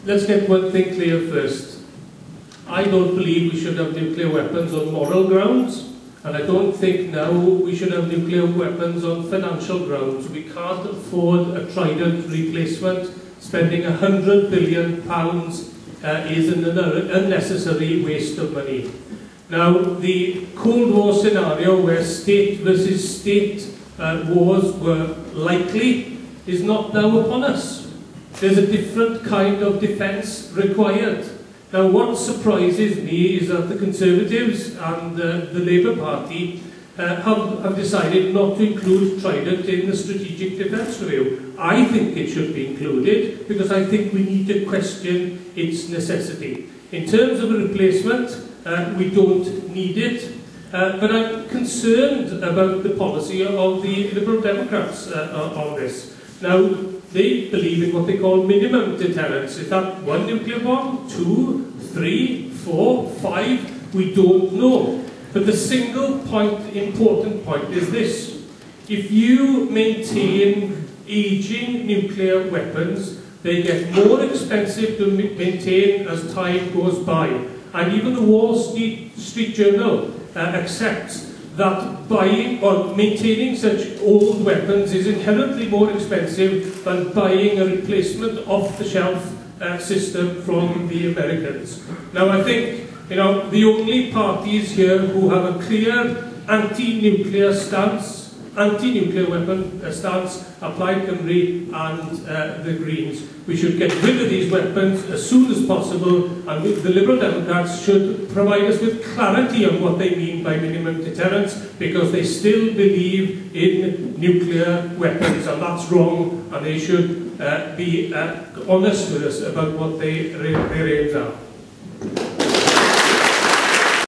let's get one thing clear first. I don't believe we should have nuclear weapons on moral grounds, and I don't think now we should have nuclear weapons on financial grounds. We can't afford a Trident replacement. Spending £100 billion is an unnecessary waste of money. Now, the Cold War scenario where state versus state wars were likely is not now upon us. There's a different kind of defence required. Now, what surprises me is that the Conservatives and the Labour Party have decided not to include Trident in the Strategic Defence Review. I think it should be included because I think we need to question its necessity. In terms of a replacement, we don't need it, but I'm concerned about the policy of the Liberal Democrats on this. Now, they believe in what they call minimum deterrence. Is that one nuclear bomb, 2, 3, 4, 5? We don't know. But the single point, important point is this. If you maintain aging nuclear weapons, they get more expensive to maintain as time goes by. And even the Wall Street Journal accepts that buying or maintaining such old weapons is inherently more expensive than buying a replacement off-the-shelf system from the Americans. Now, I think, the only parties here who have a clear anti-nuclear stance, anti-nuclear weapon stance, are Plaid Cymru and the Greens. We should get rid of these weapons as soon as possible, and the Liberal Democrats should provide us with clarity on what they mean by minimum deterrence, because they still believe in nuclear weapons, and that's wrong, and they should be honest with us about what their aims are.